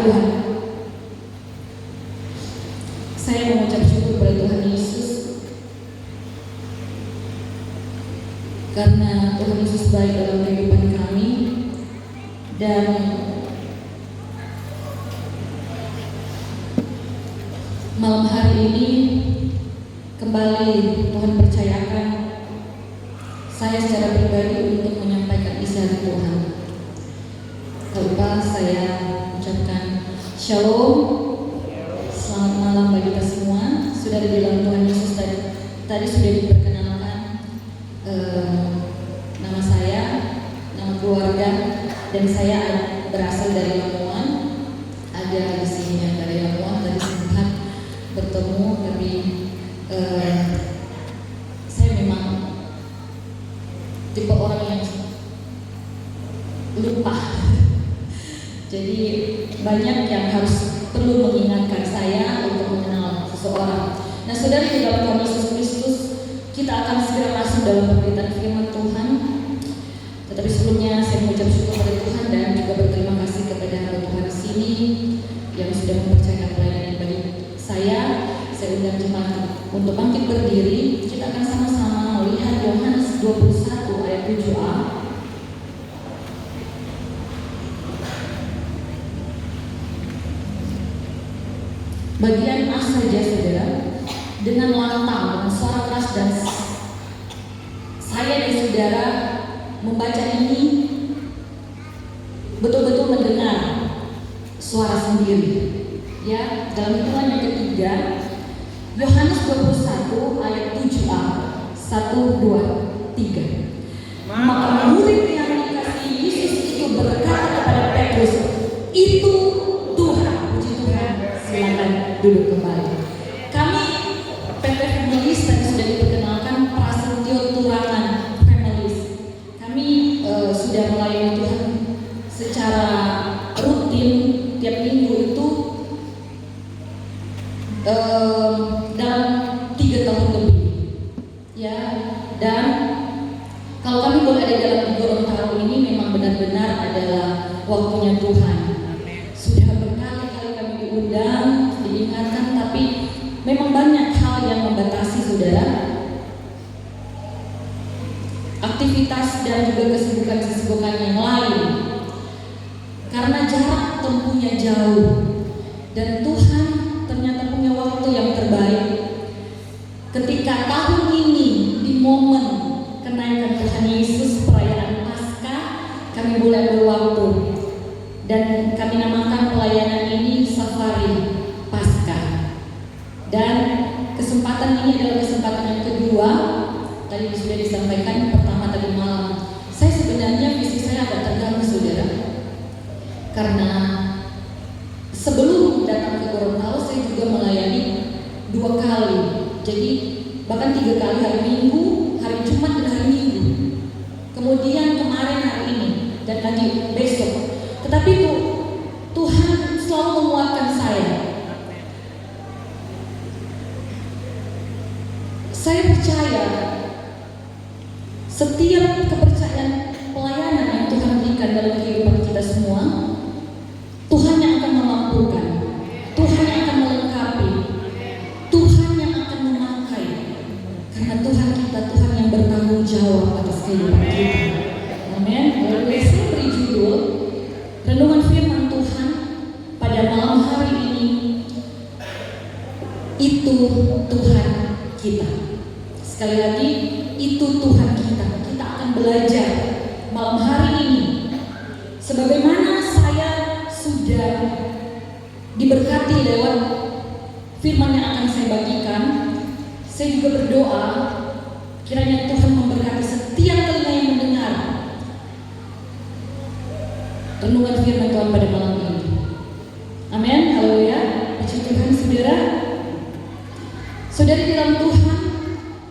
Tuhan. Saya mengucap syukur kepada Tuhan Yesus karena Tuhan Yesus baik dalam kehidupan kami, dan malam hari ini kembali Tuhan percayakan saya secara pribadi untuk menyampaikan isi hati Tuhan. Tak lupa saya ucapkan Shalom, selamat malam bagi kita semua. Sudah di dalam Tuhan Yesus tadi sudah diperkenalkan nama saya, nama keluarga, dan saya berasal dari Lamongan. Ada di sini yang dari Lamongan, tadi sempat bertemu, tapi saya memang tipe orang yang lupa. Jadi banyak yang harus perlu mengingatkan saya untuk mengenal seseorang. Nah, saudara, di dalam Tuhan Yesus Kristus kita akan segera masuk dalam pemberitaan firman Tuhan. Tetapi sebelumnya saya mengucap syukur kepada Tuhan dan juga berterima kasih kepada hamba Tuhan di sini yang sudah mempercayakan pelayanan bagi saya. Saya undang jemaat untuk bangkit berdiri. Kita akan sama-sama melihat Yohanes 21 ayat 7a. Bagian A saja, saudara, dengan lantang, dengan suara keras, dan saya dan saudara membaca ini betul-betul mendengar suara sendiri. Ya, dalam hitungan yang ketiga, Yohanes 21 ayat 7a, 1, 2, 3. Maka murid yang dikasihi Yesus itu berkata kepada Petrus, "Itu Tuhan." Puji Tuhan. Silakan duduk kembali. Kami PT Families tadi sudah diperkenalkan, Prasetyo Turangan Families. Kami sudah melayani Tuhan secara rutin tiap minggu itu dalam 3 tahun lebih, ya. Dan kalau kami boleh ada dalam Gorontalo ini, memang benar-benar adalah waktunya Tuhan. Sudah berkali-kali kami diundang, diingatkan, tapi memang banyak hal yang membatasi, saudara. Aktivitas dan juga kesibukan yang lain, karena jarak tempuhnya jauh, dan Tuhan ternyata punya waktu yang terbaik. Ketika tahun ini di momen kenaikan Tuhan Yesus, perayaan Paskah, kami mulai berwaktu dan kami namakan pelayanan ini Safari Paskah. Dan kesempatan ini adalah kesempatan yang kedua. Tadi sudah disampaikan, pertama tadi malam. Saya sebenarnya visi saya agak terganggu, saudara, karena sebelum datang ke Gorontalo saya juga melayani 2 kali. Jadi bahkan 3 kali, hari Minggu, hari Jumat, dan hari Minggu. Kemudian kemarin hari ini dan lagi besok. Tetapi Tuhan selalu menguatkan saya. Saya percaya setiap kepercayaan pelayanan yang Tuhan berikan dalam kehidupan kita semua, Tuhan yang akan memampukan, Tuhan yang akan melengkapi, Tuhan yang akan memakai. Karena Tuhan kita, Tuhan yang bertanggung jawab atas kehidupan kita. Amin. Lalu saya beri judul renungan firman Tuhan pada malam hari ini, itu Tuhan kita. Sekali lagi, itu Tuhan kita. Kita akan belajar malam hari ini. Sebagaimana saya sudah diberkati lewat firman yang akan saya bagikan, saya juga berdoa kiranya Tuhan memberkati setiap telinga yang mendengar renungan firman Tuhan pada malam ini. Amin. Haleluya. Puji Tuhan, saudara. Saudara, di dalam Tuhan,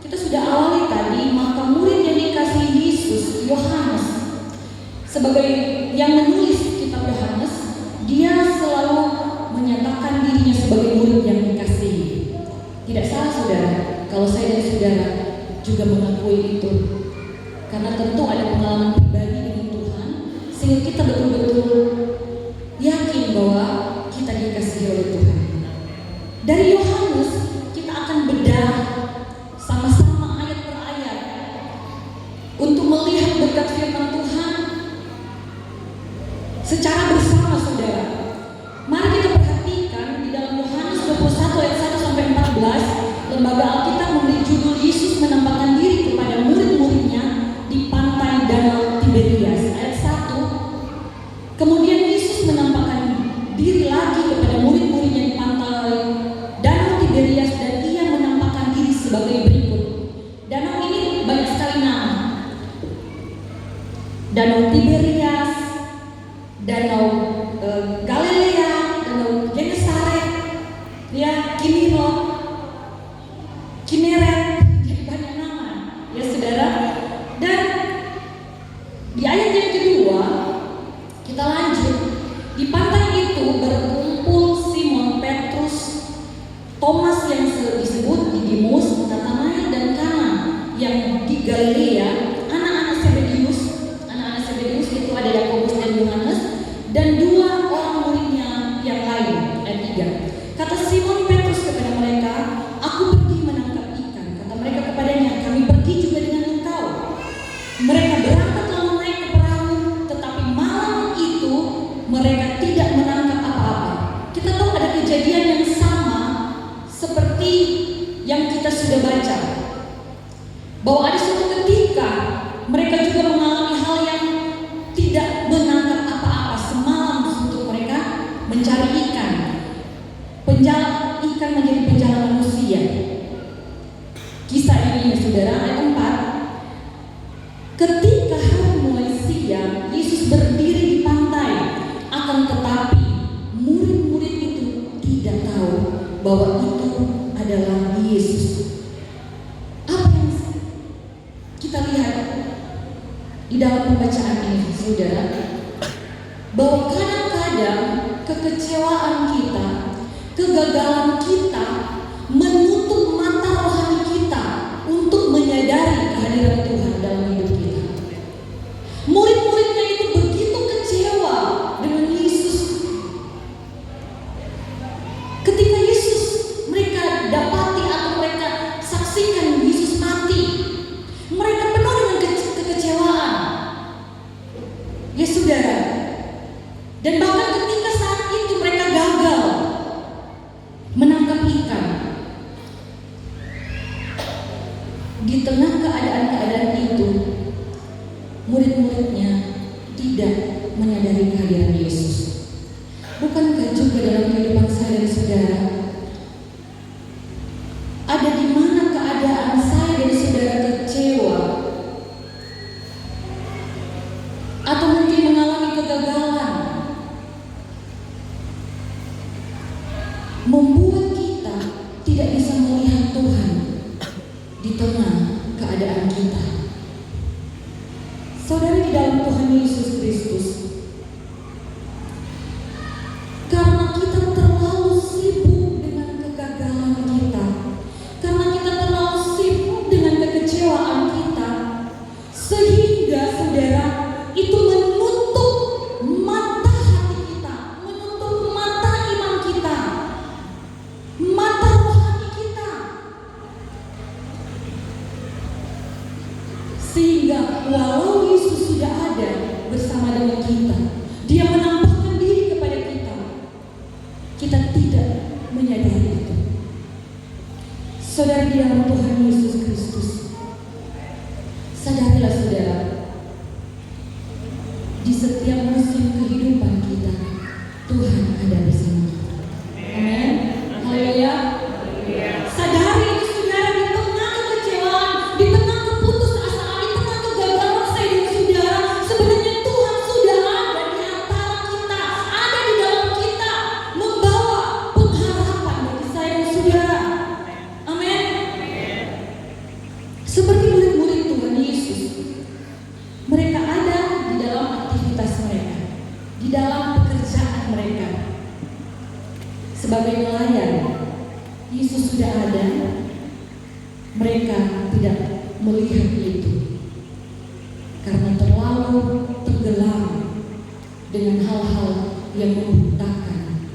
kita sudah awali tadi, maka murid yang dikasihi Yesus, Yohanes, sebagai yang menulis kitab Yohanes, dia selalu menyatakan dirinya sebagai murid yang dikasihi. Tidak salah, saudara, kalau saya dan saudara juga mengakui itu, karena tentu ada pengalaman pribadi dengan Tuhan, sehingga kita betul-betul yakin bahwa secara bersama saudara. Mari kita perhatikan di dalam Yohanes 21 ayat 1 sampai 14, lembaga Alkitab memberi judul Yesus menampakkan diri kepada murid-muridnya di pantai Danau Tiberias. Ayat 1, kemudian Yesus menampakkan diri lagi kepada murid-muridnya di pantai Danau Tiberias dan ia menampakkan diri sebagai berikut. Danau ini banyak sekali nama. Danau Tiberias, Danau Galilea, Danau Genesaret, ya, Kineret, jadi banyak nama, ya saudara. Dan di ayat yang kedua kita lanjut. Di pantai itu berkumpul Simon Petrus, Thomas yang disebut Didimus, Natanael dan Kana yang di Galilea, anak-anak Zebedius. Anak-anak Zebedius itu ada Yakobus dan Yohanes, dan dua orang muridnya yang lain. Ayat 3. Kata Simon Petrus kepada mereka, "Aku pergi menangkap ikan." Kata mereka kepadanya, "Kami pergi juga dengan engkau." Mereka berangkat lalu naik ke perahu, tetapi malam itu mereka tidak menangkap apa-apa. Kita tahu ada kejadian yang sama seperti yang kita sudah baca, bahwa ada suatu ketika mereka juga mengalami hal yang tidak menangkap apa-apa semalam untuk mereka mencari ikan. Penjala ikan menjadi penjala manusia. Kisah ini ya saudara, ayat 4. Ketika hari mulai siang, Yesus berdiri di pantai. Akan tetapi murid-murid itu tidak tahu bahwa itu adalah Yesus. Apa yang kita lihat di dalam pembacaan ini saudara, bahwa kadang-kadang kekecewaan kita, kegagalan kita menutup mata rohani kita untuk menyadari kehadiran Tuhan dalam hidup kita. Murid-muridnya itu begitu kecewa dengan Yesus. Ketika Yesus mereka dapati atau mereka saksikan Yesus mati, mereka penuh dengan kekecewaan. Ya saudara. Dan bahkan ketika saat itu mereka gagal menangkap ikan. Di tengah keadaan-keadaan itu, murid-muridnya tidak menyadari kehadiran Yesus. Bukankah juga dalam kehidupan saya dan saudara, ada di mana keadaan saya dan saudara kecewa, atau mungkin mengalami kegagalan, membuat kita tidak bisa melihat Tuhan di tengah keadaan kita. Saudara di dalam Tuhan Yesus Kristus, karena kita terlalu sibuk dengan kegagalan kita, karena kita terlalu sibuk dengan kekecewaan kita, sehingga saudara itu menutup mata hati kita, menutup mata iman kita, mata rohani kita, sehingga walau Yesus sudah ada bersama dengan kita, Dia menampakkan diri kepada kita, kita tidak menyadari itu. Saudara di dalam Tuhan Yesus Kristus, sadarilah saudara, di setiap musim kehidupan kita, Tuhan ada bersama kita. Amin. Haleluya. Sadari itu saudara, di tengah kekecewaan, di tengah keputusasaan, di tengah kegagalan saya dan saudara, sebenarnya Tuhan sudah ada di antara kita, ada di dalam kita, membawa pengharapan bagi saya dan saudara. Amin. Seperti murid-murid Tuhan Yesus, mereka ada di dalam aktivitas mereka, di dalam pekerjaan mereka. Sebagai nelayan, Yesus sudah ada, mereka tidak melihat itu karena terlalu tenggelam dengan hal-hal yang membutakan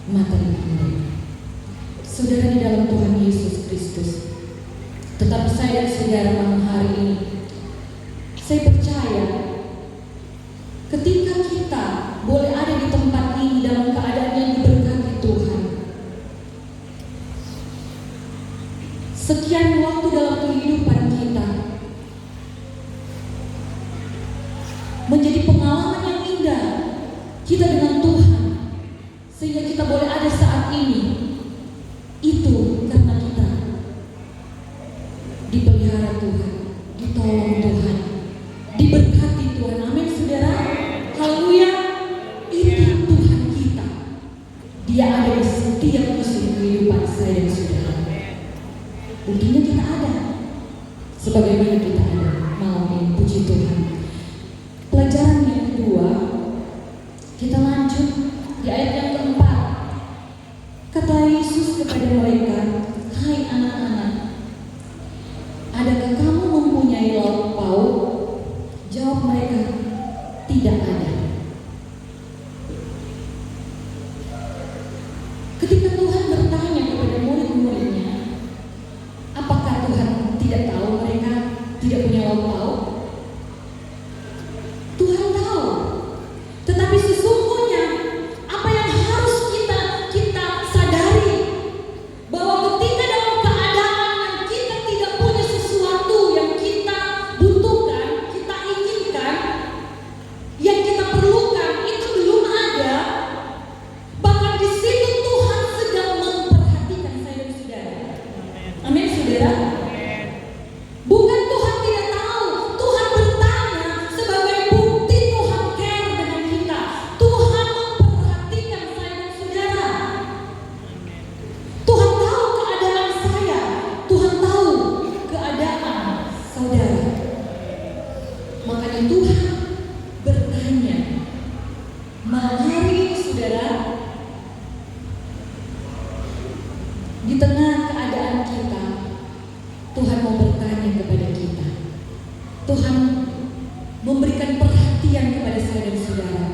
mata mereka. Saudara di dalam Tuhan Yesus Kristus, tetapi saya dan saudara malam hari ini, saya percaya ketika kita kita dengan Tuhan, sehingga kita boleh ada saat ini, itu karena kita dipelihara Tuhan, ditolong Tuhan, diberkati Tuhan. Amin saudara. Haleluya. Itu Tuhan kita. Dia ada di setiap musim kehidupan saya dan saudara. Buktinya kita ada, sebagaimana kita ada malam ini. Puji Tuhan. Pelajaran yang kedua, kita lanjut di ayat yang keempat. Kata Yesus kepada mereka, "Hai anak-anak, adakah kamu mempunyai lauk pauk?" Jawab mereka, "Tidak ada." Ketika Tuhan bertanya kepada murid-muridnya, apakah Tuhan tidak tahu mereka tidak punya lauk pauk? Tuhan tahu. Tetapi sesungguhnya apa yang harus kita sadari, bahwa ketika dalam keadaan yang kita tidak punya sesuatu yang kita butuhkan, kita inginkan, yang kita perlukan itu belum ada, bahkan di situ Tuhan sedang memperhatikan saya dan saudara. Amin saudara. Bukan Tuhan tidak tahu, Tuhan bertanya sebagai bukti Tuhan care dengan kita. Tuhan memperhatikan saya dan saudara. Tuhan tahu keadaan saya, Tuhan tahu keadaan saudara. Makanya Tuhan bertanya, malam hari ini saudara, di tengah keadaan kita, Tuhan mau bertanya kepada kita. Tuhan memberikan perhatian kepada saya dan saudara.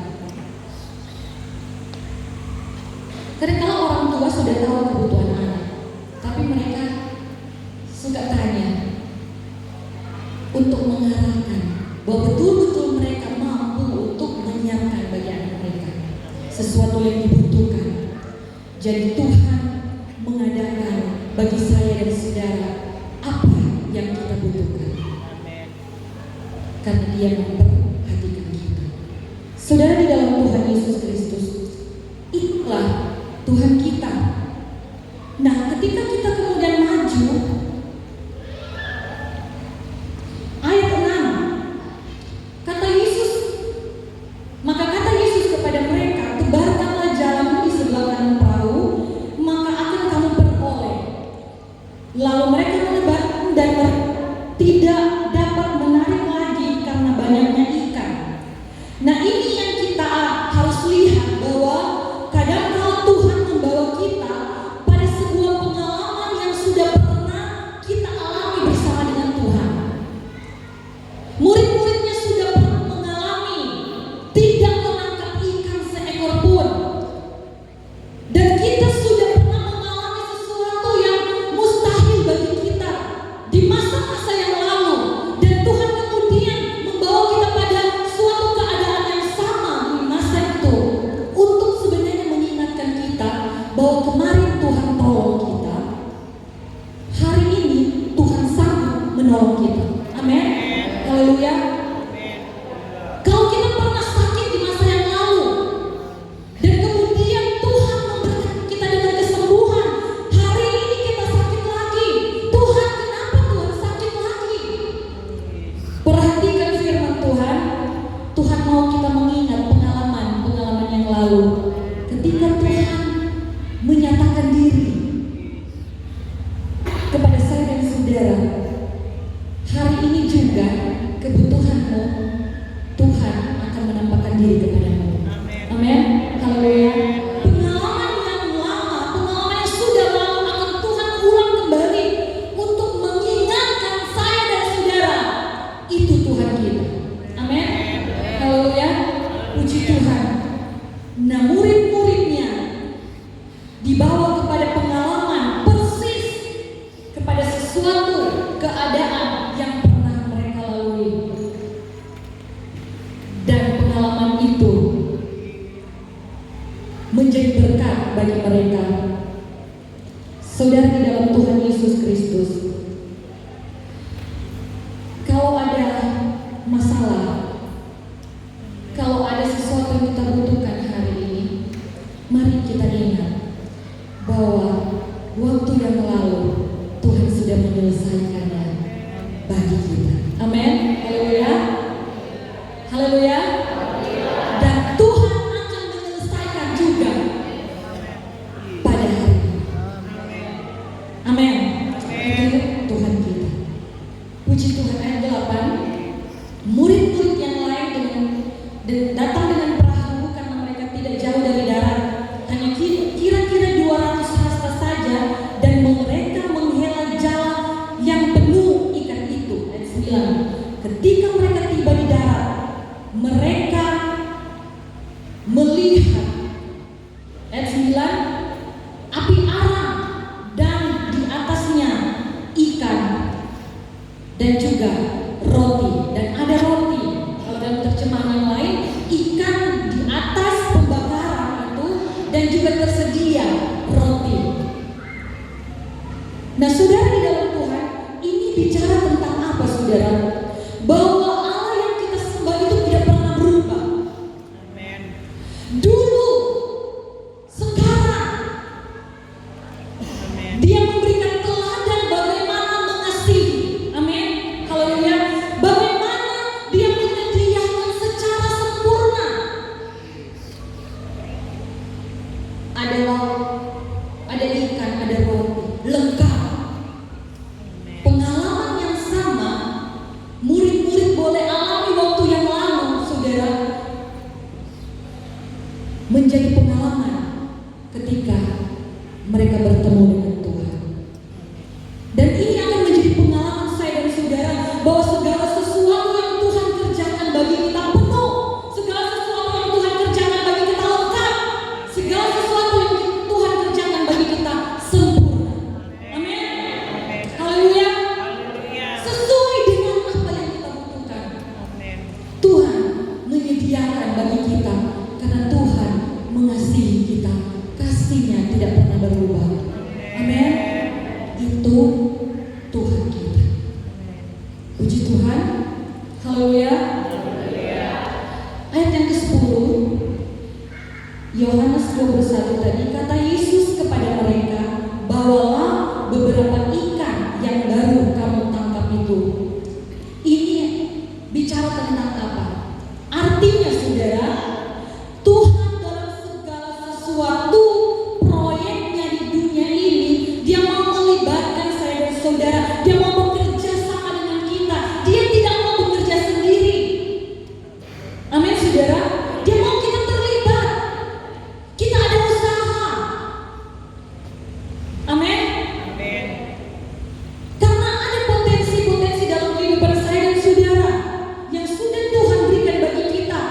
Karena kalau orang tua sudah tahu kebutuhan anak, tapi mereka suka tanya untuk mengarahkan bahwa betul-betul mereka mampu untuk menyiapkan bagi anak mereka sesuatu yang dibutuhkan. Jadi Tuhan mengadakan bagi saya dan saudara apa yang kita butuhkan, karena Dia memperhatikan kita. Saudara, di dalam Tuhan Yesus Kristus, itulah Tuhan kita. Nah, ketika kita kemudian maju, ayat 6, kata Yesus, maka kata Yesus kepada mereka, "Tebarkanlah jalanmu di sebelah kanan perahu, maka akan kamu peroleh." Lalu mereka menebar dan tidak dapat menarik lagi karena banyaknya ikan. Nah, ini yang kita harus lihat, bahwa kadang kala Tuhan membawa kita pada sebuah pengalaman yang sudah pernah kita alami bersama dengan Tuhan. Murid-muridnya sudah pernah mengalami tidak menangkap ikan seekor pun. Dan kita sudah pernah mengalami sesuatu yang mustahil bagi kita di masa-masa yang lalu. Dan Tuhan kemudian membawa kita pada suatu keadaan yang sama di masa itu, untuk sebenarnya mengingatkan kita bahwa kemarin Tuhan tolong kita, hari ini Tuhan sanggup menolong kita. Amin. Haleluya. Kalau kita pernah sakit di masa yang lalu, dan kemudian Tuhan memberikan kita dengan kesembuhan, hari ini kita sakit lagi. Tuhan, kenapa Tuhan sakit lagi? Perhatikan firman Tuhan. Tuhan mau kita mengingat pengalaman-pengalaman yang lalu, ketika Tuhan menyatakan diri kepada saya dan saudara. Hari ini juga kebutuhanmu, Tuhan akan menampakkan diri kepadamu. Amin. Haleluya. Pengalaman yang lama, pengalaman yang sudah lalu akan Tuhan ulang kembali untuk mengingatkan saya dan saudara. Itu Tuhan kita. Amin. Haleluya. Puji Tuhan. Nah, murid-muridnya dibawa kepada pengalaman persis kepada sesuatu keadaan yang pernah mereka lalui. Dan pengalaman itu menjadi berkat bagi mereka. Saudara, di dalam Tuhan Yesus Kristus, kalau ada masalah, kalau ada sesuatu yang kita butuhkan melihat ayat 9, api arang dan di atasnya ikan dan juga roti, dan ada roti. Kalau dalam terjemahan yang lain, ikan di atas pembakaran itu dan juga tersedia roti. Nah, saudara di dalam Tuhan, ini bicara tentang apa, saudara? Bahwa Allah yang kita sembah itu tidak pernah berubah. Amin. Dulu, sekarang, Amin. Dia memberikan teladan bagaimana mengasihi. Amin. Haleluya. Bagaimana Dia menyediakan secara sempurna. Ada lauk, ada ikan, ada roti, lengkap. Pengalaman yang sama murid-murid boleh alami waktu yang lalu, saudara, menjadi pengalaman ketika mereka bertemu dengan Tuhan. Dan ini akan menjadi pengalaman saya dan saudara, bahwa segala sesuatu yang Tuhan kerjakan bagi kita penuh, segala sesuatu yang Tuhan kerjakan bagi kita lengkap, segala sesuatu yang Tuhan kerjakan bagi kita sempurna. Amin. Haleluya. Haleluya. Sesuai dengan apa yang kita butuhkan, Amin. Tuhan menyediakan bagi kita, karena Tuhan mengasihi kita. Kasih-Nya tidak pernah berubah. Amin. Itu Tuhan kita. Puji Tuhan. Haleluya. Ayat yang ke-10, Yohanes 21 tadi, kata Yesus kepada mereka, bawalah beberapa ikan yang baru kamu tangkap itu. Ini bicara tentang apa? Artinya, saudara, Tuhan dalam segala sesuatu proyeknya di dunia ini, Dia mau melibatkan saya dan saudara. Dia mau bekerja sama dengan kita. Dia tidak mau bekerja sendiri. Amin, saudara. Dia mau kita terlibat. Kita ada usaha. Amin. Amin. Karena ada potensi-potensi dalam kehidupan saya dan saudara yang sudah Tuhan berikan bagi kita.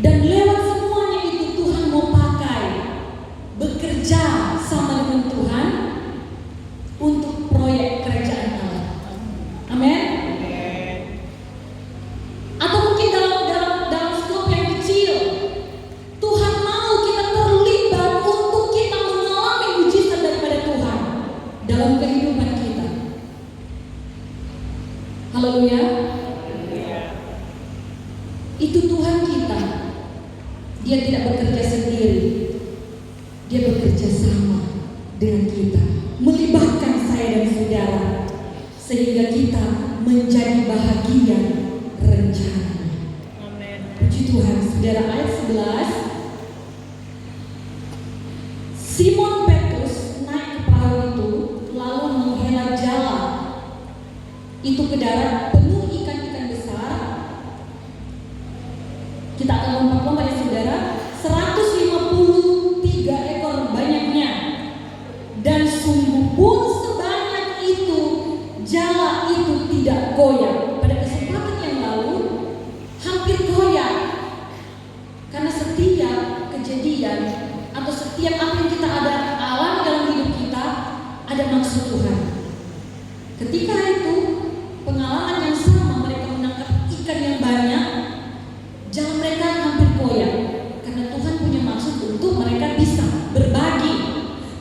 Dan lewat semuanya itu Tuhan mau pakai, bekerja sama dengan Tuhan untuk proyek kerajaan Allah. Amin. Atau mungkin dalam skop yang kecil, Tuhan mau kita terlibat untuk kita mengalami mujizat daripada Tuhan dalam kehidupan kita. Haleluya. Itu Tuhan kita. Dia tidak bekerja sendiri. Dia bekerja sama dengan kita, melibatkan saya dan saudara, sehingga kita menjadi bahagian rencananya. Amin. Puji Tuhan. Saudara, ayat 11, Simon Petrus naik ke perahu itu, lalu menghela jala itu ke darat penuh ikan-ikan besar. Kita akan lompat-lompat ya saudara. 153 ekor banyaknya, dan sungguh pun sebanyak itu jala itu tidak goyah. Pada kesempatan yang lalu hampir goyah, karena setiap kejadian atau setiap apa yang kita ada alami dalam hidup kita ada maksud Tuhan. Ketika itu pengalaman yang sama, mereka menangkap ikan yang banyak, jala mereka hampir goyah, karena Tuhan punya maksud untuk mereka bisa berbagi.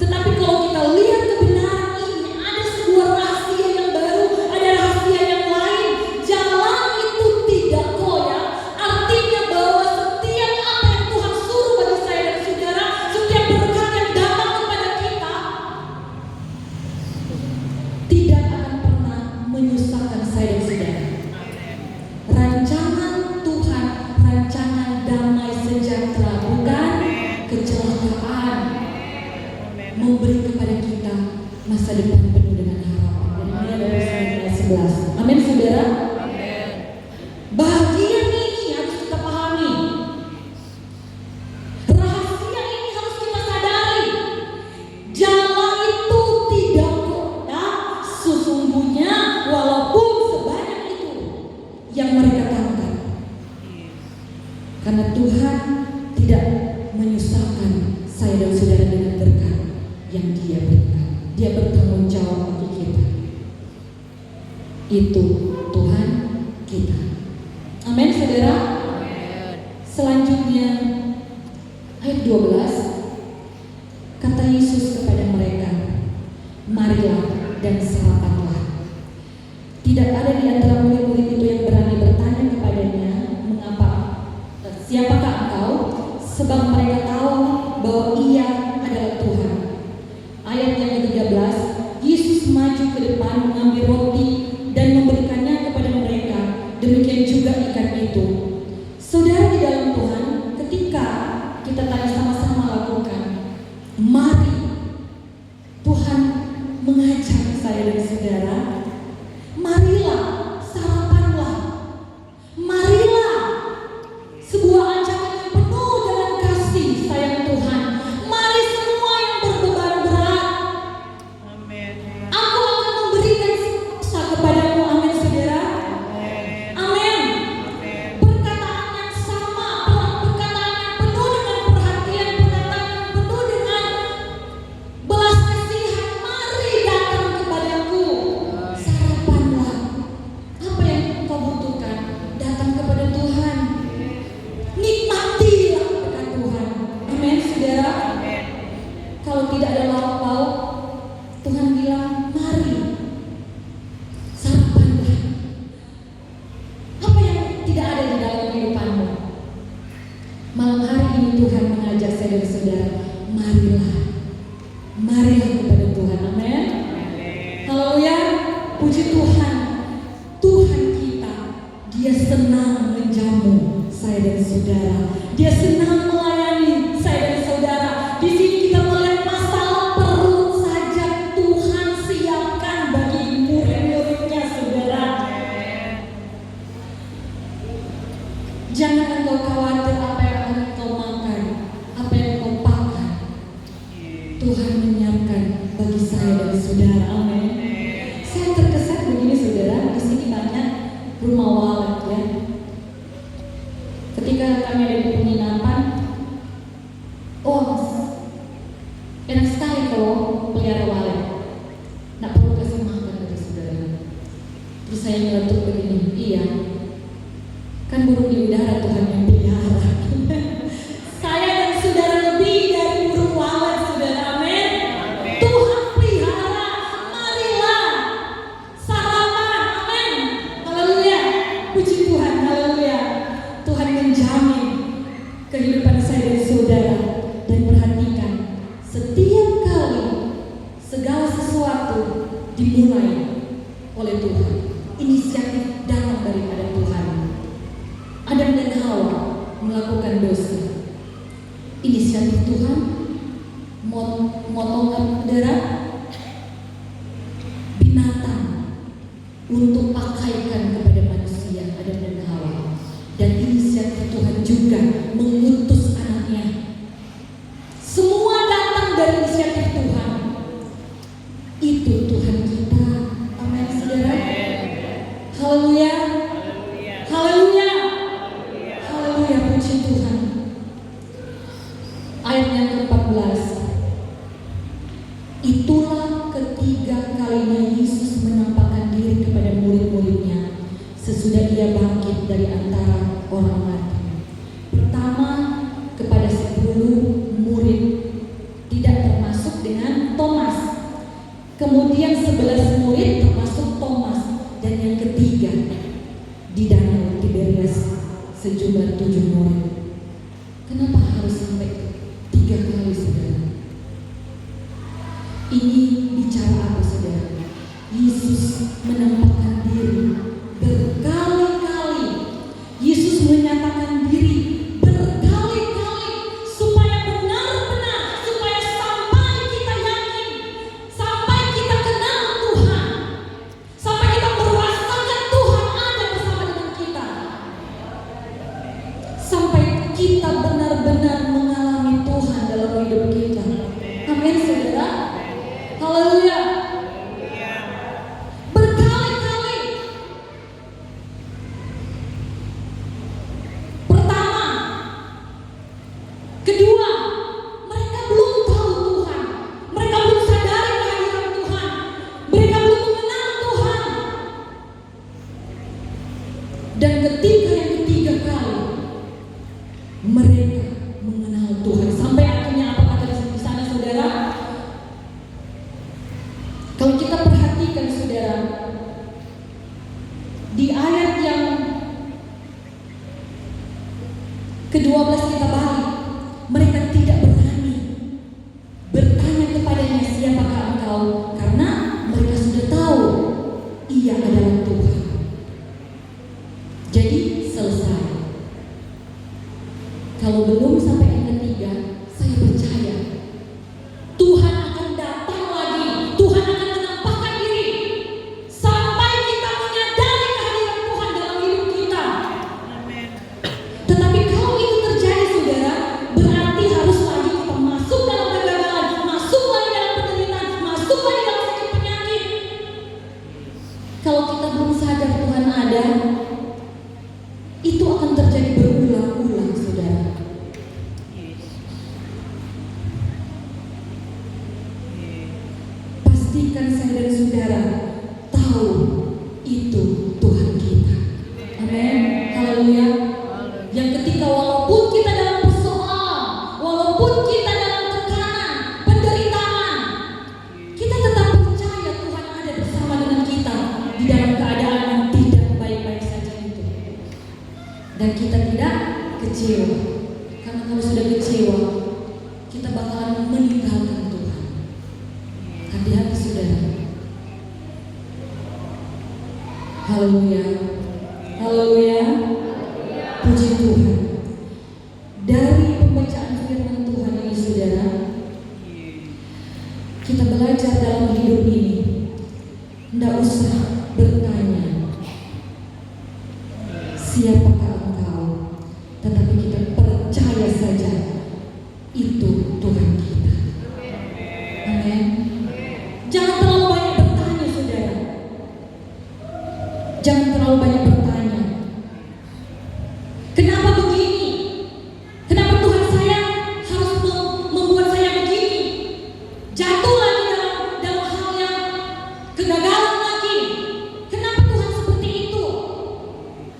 Tetapi kalau kita lihat kebenaran ini, ada sebuah rahasia yang baru, ada rahasia yang lain. Jala itu tidak goyah, artinya bahwa setiap apa yang Tuhan suruh bagi saya dan saudara, setiap berkat yang datang kepada kita, tidak akan pernah menyusahkan saya dan saudara. Rancangan Tuhan, rancangan damai sejahtera, bukan kecelakaan, memberi kepada kita masa depan penuh dengan harapan. Dan ini adalah ayat 11. Amin, saudara. Bahagia ini harus kita pahami. Rahasia ini harus kita sadari. Jala itu tidak goyah sesungguhnya, walaupun sebanyak itu yang mereka tangkap. Karena Tuhan tidak menyusahkan saya dan saudara dengan berkat yang Dia berikan. Dia bertanggung jawab bagi kita. Itu Tuhan kita. Amin, saudara. Selanjutnya ayat 12, kata Yesus kepada mereka, marilah dan sarapanlah. Tidak ada di antara murid-murid itu yang berani bertanya kepadanya, mengapa, siapakah engkau? Sebab mereka tahu bahwa Ia adalah Tuhan. Ayat yang ke-13, Yesus maju ke depan mengambil roti dan memberikannya kepada mereka. Demikian juga ikan itu. Saudara di dalam Tuhan, ketika kita tadi sama-sama lakukan, mari Tuhan mengajak saya dan saudara, marilah sarapanlah, marilah, sebuah ajakan yang penuh dengan kasih sayang Tuhan. Mari semua yang berbeban berat, Amin. aku akan memberikan semua kepadamu. Amin, saudara. Amin. Amin. Amin. Perkataan yang sama, perkataan yang penuh dengan perhatian, perkataan yang penuh dengan belas kasihan. Mari datang kepadaku, sarapanlah. Apa yang kau butuhkan? Datang kepada Tuhan. Nikmatilah berkat Tuhan. Amin, saudara. Amin. Kalau tidak ada lauk-lauk, Tuhan bilang, mari sarapanlah. Apa yang tidak ada di dalam kehidupanmu? Malam hari ini Tuhan mengajak saya dan saudara, marilah, marilah kepada Tuhan. Amin. Haleluya. Puji Tuhan. Tuhan kita, Dia senang menjamu saya dan saudara. Dia senang melayani saya dan saudara. Di sini kita melihat masalah perut saja Tuhan siapkan bagi murid-muridnya, saudara. Jangan engkau khawatir apa yang akan engkau makan, apa yang engkau pakai. Tuhan menyiapkan bagi saya dan saudara. Amin. Saya terkesan begini, saudara. Di sini banyak rumah walet, ya. Ketika kami ada di penginapan, enak sekali kalau pelihara walet. Nggak perlu kasih makan bagi saudara. Terus saya nyeletuk begini, iya. Kan burung di udara Tuhan yang pelihara. Saya dan saudara lebih dari burung walet, saudara. Amin. Tuhan pelihara. Marilah sarapan. Amin. Haleluya. Puji Tuhan. Haleluya. Tuhan menjamin kehidupan saya dan saudara. Dan perhatikan, setiap kali segala sesuatu dimulai oleh Tuhan, inisiatif datang daripada Tuhan. Adam dan Hawa melakukan dosa. Inisiatif Tuhan memotongkan darah binatang untuk pakaikan kepada manusia, Adam dan Hawa. Dan inisiatif Tuhan juga mengutus anaknya. Semua datang dari inisiatif Tuhan. Itu Tuhan kita. Amin, saudara. Haleluya. Haleluya. Haleluya, puji Tuhan. Ayat yang ke-14. Itulah ketiga kalinya Yesus menampakkan diri kepada murid-muridnya sesudah Ia bangkit dari antara orang mati. Pertama kepada 10 murid, tidak termasuk dengan Thomas. Kemudian 11 murid termasuk Thomas. Dan yang ketiga di danau Tiberias sejumlah 7 murid. Kenapa harus sampai 3 kali, saudara? Ini bicara apa, saudara? Yesus menampakkan diri berkali-kali. Yesus menyatakan diri berkali-kali supaya benar-benar, supaya sampai kita yakin, sampai kita kenal Tuhan, sampai kita merasakan Tuhan ada bersama dengan kita, sampai kita benar-benar mengalami Tuhan dalam hidup kita. Amin, saudara. Kedua, mereka belum tahu Tuhan. Mereka belum sadari kehadiran Tuhan. Mereka belum mengenal Tuhan. Dan yang ketiga kali, mereka mengenal Tuhan. Sampai akhirnya apa kata di sana, saudara? Kalau kita perhatikan, saudara, di ayat yang ke-12 kita balik, mereka tidak berani bertanya kepadanya, siapakah engkau? Karena mereka sudah tahu Ia adalah Tuhan. Jadi selesai. Kalau belum sampai yang ketiga, saya percaya Tuhan akan datang lagi. Tuhan akan menampakkan diri sampai kita menyadari kehadiran Tuhan dalam hidup kita. Amin. Tetapi kalau itu terjadi, saudara, berarti harus lagi kita masuk dalam kegagalan, masuk lagi dalam penderitaan, masuk lagi dalam sakit penyakit. Kalau kita belum sadar Tuhan ada, itu akan terjadi berulang-ulang, saudara. Pastikan saya dan saudara tahu itu Tuhan kita. Amin. Haleluya. Yang ketika walaupun kita dalam persoalan, walaupun kita dalam tekanan, penderitaan, kita tetap percaya Tuhan ada bersama dengan kita di dalam keadaan yang tidak baik-baik saja itu. Dan kita tidak kecewa. Karena kalau sudah kecewa, kita bakalan meninggalkan Tuhan. Hati-hati, saudara. Haleluya. Haleluya. Puji Tuhan. Dari pembacaan firman Tuhan ini, saudara, kita belajar dalam hidup ini, tidak usah bertanya siapakah engkau, tetapi kita percaya saja itu Tuhan kita. Amin. Jangan terlalu banyak bertanya, saudara. Jangan terlalu banyak bertanya. Kenapa begini? Kenapa Tuhan saya harus membuat saya begini? Jatuh lagi dalam hal yang kegagalan lagi. Kenapa Tuhan seperti itu?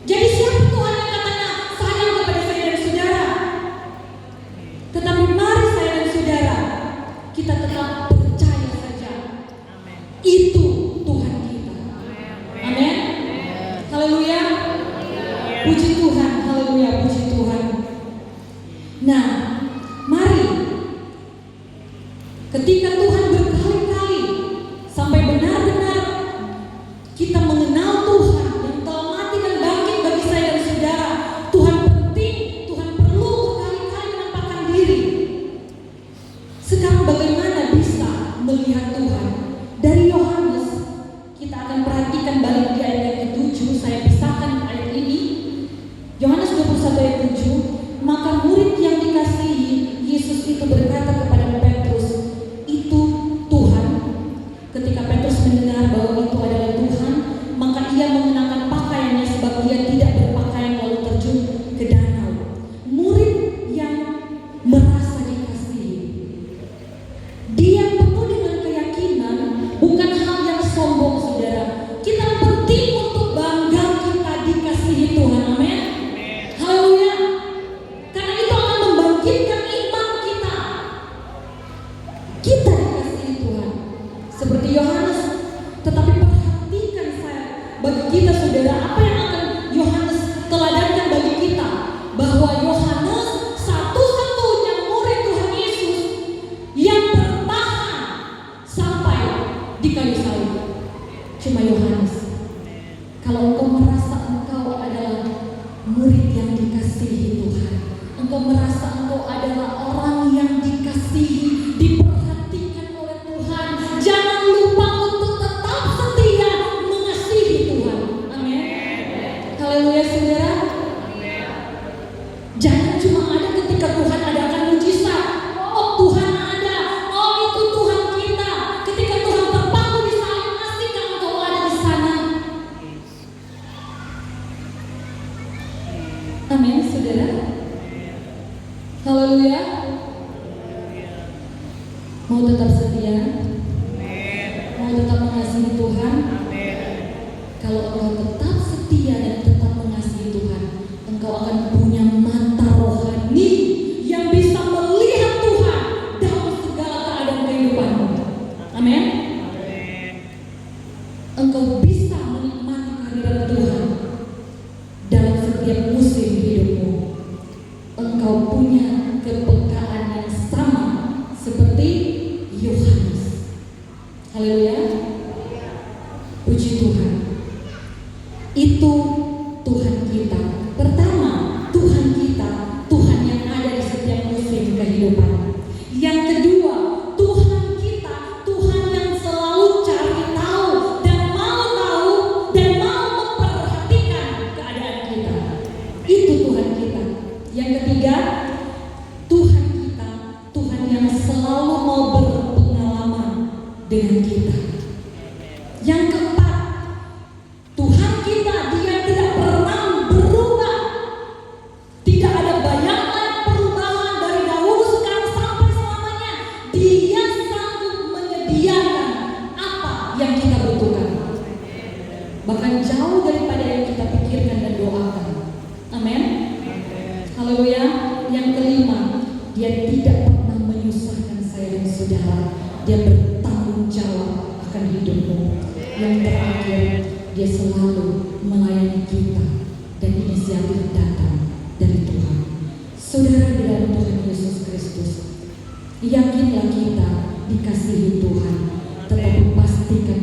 Jadi siapa Tuhan yang katanya sayang kepada saya dan saudara? Tetapi mari saya dan saudara, kita tetap percaya saja itu Tuhan kita. Amin. Haleluya. Puji Tuhan. Haleluya. Puji Tuhan. Nah, mari ketika Tuhan berkali-kali sampai benar-benar kita mengenal Tuhan yang telah mati dan bangkit bagi saya dan saudara, Tuhan penting, Tuhan perlu berkali-kali menampakkan diri. Sekarang bagaimana bisa melihat Tuhan? Dari Yohanes, kita akan perhatikan balik di ayat yang ke-7. Saya pisahkan ayat ini. Yohanes 21 ayat 7. Maka murid yang dikasihi Yesus itu berkata kepada Petrus, itu Tuhan. Ketika Petrus mendengar bahwa itu adalah Tuhan, maka ia mengenakan pakaiannya sebab ia tidak berpakaian lalu terjun ke danau. Murid yang merasa dikasihi, dia penuh dengan keyakinan, bukan hal yang sombong, saudara. Kita penting untuk bangga kita dikasihi Tuhan. Amin. Haleluya. Karena itu akan membangkitkan iman kita. Kita dikasihi Tuhan seperti Yohanes. Tetapi perhatikan saya, bagi kita, saudara, apa yang akan Yohanes teladankan bagi kita? Bahwa Yohanes satu-satunya murid Tuhan Yesus yang bertahan sampai di kayu salib. Cuma Yohanes. Kalau engkau merasa engkau adalah murid yang dikasihi Tuhan, engkau merasa engkau adalah orang yang dikasihi, diperhatikan oleh Tuhan, jangan lupa untuk tetap setia mengasihi Tuhan. Amin. Haleluya, saudara. Jangan cuma ada ketika Tuhan adakan mujizat. Oh, Tuhan ada. Oh, itu Tuhan kita. Ketika Tuhan terpaku di salib, pastikan engkau ada di sana. Amin, saudara. Haleluya. Haleluya. Mau tetap setia, mau tetap mengasihi Tuhan. Kalau engkau tetap setia dan tetap mengasihi Tuhan, engkau akan punya mata rohani yang bisa melihat Tuhan dalam segala keadaan kehidupanmu. Amin. Engkau bisa menikmati kehadiran Tuhan dalam setiap musim hidupmu. Engkau punya kepekaan yang sama seperti Yohanes. Haleluya. Puji Tuhan. Itu Tuhan kita. Pertama, Tuhan kita, Tuhan yang ada di setiap musim kehidupan. Yang kedua, Tuhan kita, Tuhan yang selalu cari tahu dan mau tahu dan mau memperhatikan keadaan kita. Itu Tuhan kita. Yang ketiga, Tuhan kita, Tuhan yang selalu mau berpengalaman dengan kita. Yang keempat, Tuhan kita, Dia tidak pernah berubah. Tidak ada bayangan perubahan dari dahulu, sekarang sampai selamanya. Dia sanggup menyediakan apa yang kita butuhkan, bahkan jauh daripada yang kita pikirkan dan doakan. Amin. Haleluya. Yang kelima, Dia tidak pernah menyusahkan saya dan saudara. Dia bertanggung jawab akan hidupmu. Yang terakhir, Dia selalu melayani kita dan inisiatif datang dari Tuhan. Saudara di dalam Tuhan Yesus Kristus, yakinlah kita dikasihi Tuhan, tetapi pastikan